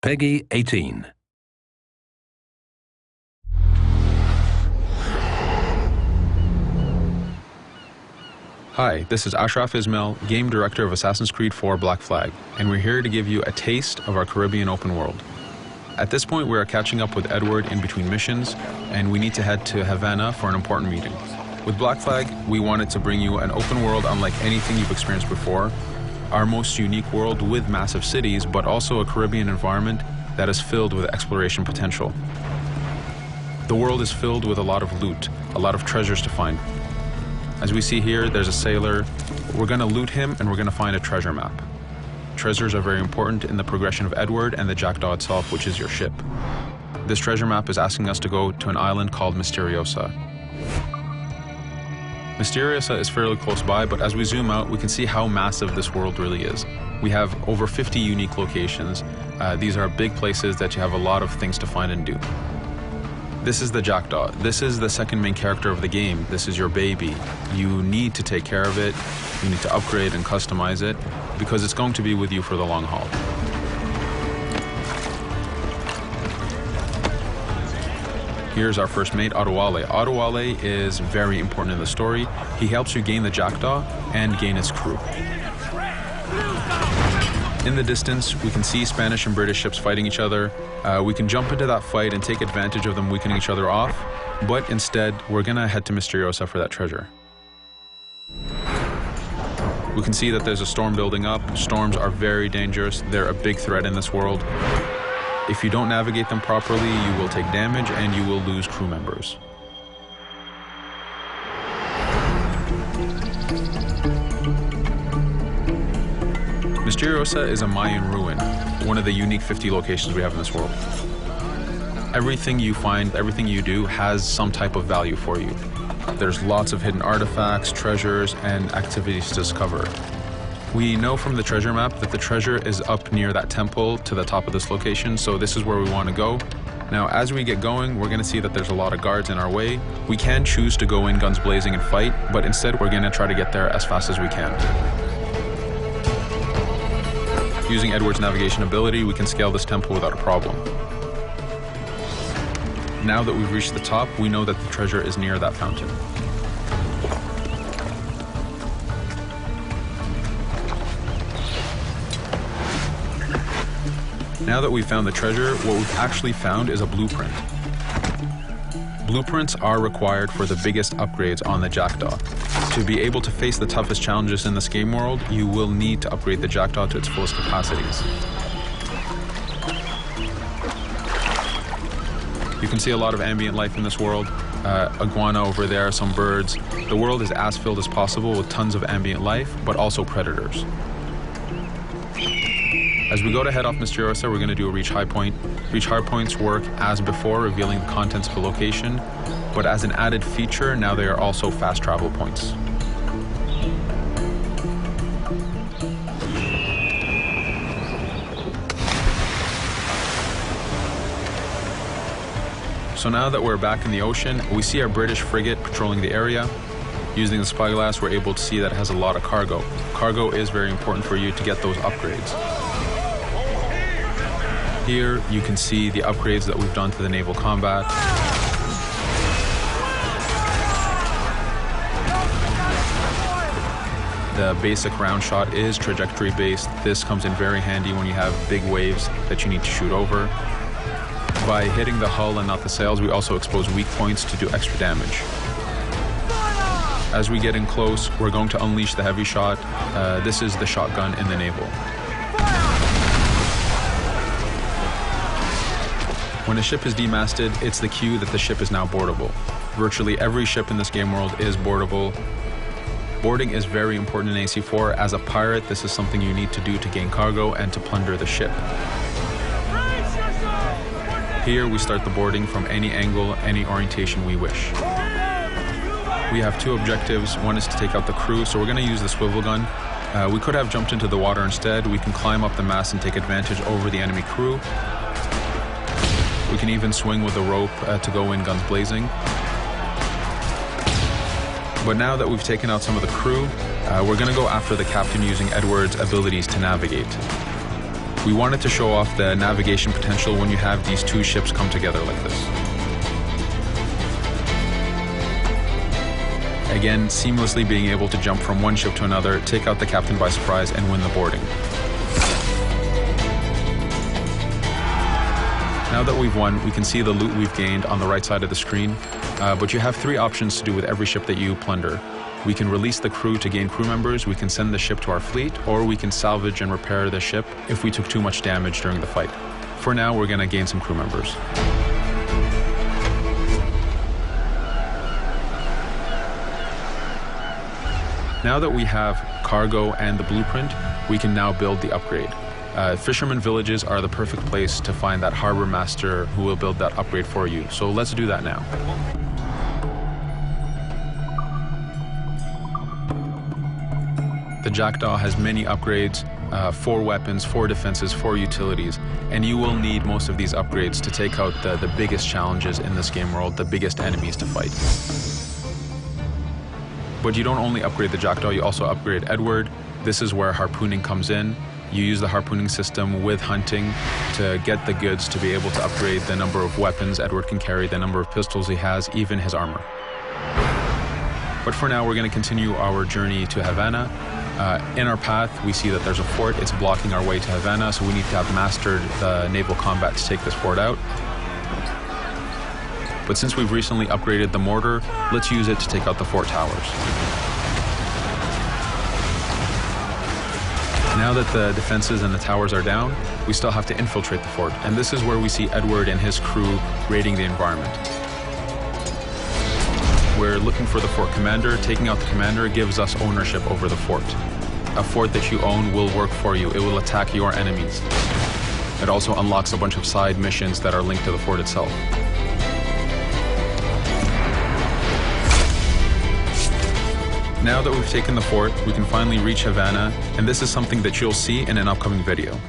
Peggy 18. Hi, this is Ashraf Ismail, Game Director of Assassin's Creed 4 Black Flag, and we're here to give you a taste of our Caribbean open world. At this point, we are catching up with Edward in between missions, and we need to head to Havana for an important meeting. With Black Flag, we wanted to bring you an open world unlike anything you've experienced before, our most unique world with massive cities, but also a Caribbean environment that is filled with exploration potential. The world is filled with a lot of loot, a lot of treasures to find. As we see here, there's a sailor. We're going to loot him and we're going to find a treasure map. Treasures are very important in the progression of Edward and the Jackdaw itself, which is your ship. This treasure map is asking us to go to an island called Misteriosa. Misteriosa is fairly close by, but as we zoom out, we can see how massive this world really is. We have over 50 unique locations. These are big places that you have a lot of things to find and do. This is the Jackdaw. This is the second main character of the game. This is your baby. You need to take care of it. You need to upgrade and customize it because it's going to be with you for the long haul. Here's our first mate, Adewale. Adewale is very important in the story. He helps you gain the Jackdaw and gain its crew. In the distance, we can see Spanish and British ships fighting each other. We can jump into that fight and take advantage of them weakening each other off, but instead, we're gonna head to Misteriosa for that treasure. We can see that there's a storm building up. Storms are very dangerous. They're a big threat in this world. If you don't navigate them properly, you will take damage and you will lose crew members. Misteriosa is a Mayan ruin, one of the unique 50 locations we have in this world. Everything you find, everything you do has some type of value for you. There's lots of hidden artifacts, treasures, and activities to discover. We know from the treasure map that the treasure is up near that temple to the top of this location, so this is where we want to go. Now, as we get going, we're going to see that there's a lot of guards in our way. We can choose to go in guns blazing and fight, but instead we're going to try to get there as fast as we can. Using Edward's navigation ability, we can scale this temple without a problem. Now that we've reached the top, we know that the treasure is near that fountain. Now that we've found the treasure, what we've actually found is a blueprint. Blueprints are required for the biggest upgrades on the Jackdaw. To be able to face the toughest challenges in this game world, you will need to upgrade the Jackdaw to its fullest capacities. You can see a lot of ambient life in this world. Iguana over there, some birds. The world is as filled as possible with tons of ambient life, but also predators. As we go to head off Misteriosa, we're going to do a reach high point. Reach high points work as before, revealing the contents of a location, but as an added feature, now they are also fast travel points. So now that we're back in the ocean, we see our British frigate patrolling the area. Using the spyglass, we're able to see that it has a lot of cargo. Cargo is very important for you to get those upgrades. Here, you can see the upgrades that we've done to the naval combat. The basic round shot is trajectory based. This comes in very handy when you have big waves that you need to shoot over. By hitting the hull and not the sails, we also expose weak points to do extra damage. As we get in close, we're going to unleash the heavy shot. This is the shotgun in the naval. When a ship is demasted, it's the cue that the ship is now boardable. Virtually every ship in this game world is boardable. Boarding is very important in AC4. As a pirate, this is something you need to do to gain cargo and to plunder the ship. Here, we start the boarding from any angle, any orientation we wish. We have two objectives. One is to take out the crew, so we're going to use the swivel gun. We could have jumped into the water instead. We can climb up the mast and take advantage over the enemy crew. We can even swing with the rope to go in guns blazing. But now that we've taken out some of the crew, we're going to go after the captain using Edward's abilities to navigate. We wanted to show off the navigation potential when you have these two ships come together like this. Again, seamlessly being able to jump from one ship to another, take out the captain by surprise, and win the boarding. Now that we've won, we can see the loot we've gained on the right side of the screen, but you have three options to do with every ship that you plunder. We can release the crew to gain crew members, we can send the ship to our fleet, or we can salvage and repair the ship if we took too much damage during the fight. For now, we're going to gain some crew members. Now that we have cargo and the blueprint, we can now build the upgrade. Fisherman villages are the perfect place to find that harbor master who will build that upgrade for you. So let's do that now. The Jackdaw has many upgrades, 4 weapons, 4 defenses, 4 utilities, and you will need most of these upgrades to take out the biggest challenges in this game world, the biggest enemies to fight. But you don't only upgrade the Jackdaw, you also upgrade Edward. This is where harpooning comes in. You use the harpooning system with hunting to get the goods to be able to upgrade the number of weapons Edward can carry, the number of pistols he has, even his armor. But for now, we're going to continue our journey to Havana. In our path, we see that there's a fort. It's blocking our way to Havana, so we need to have mastered the naval combat to take this fort out. But since we've recently upgraded the mortar, let's use it to take out the fort towers. Now that the defenses and the towers are down, we still have to infiltrate the fort, and this is where we see Edward and his crew raiding the environment. We're looking for the fort commander. Taking out the commander gives us ownership over the fort. A fort that you own will work for you. It will attack your enemies. It also unlocks a bunch of side missions that are linked to the fort itself. Now that we've taken the fort, we can finally reach Havana, and this is something that you'll see in an upcoming video.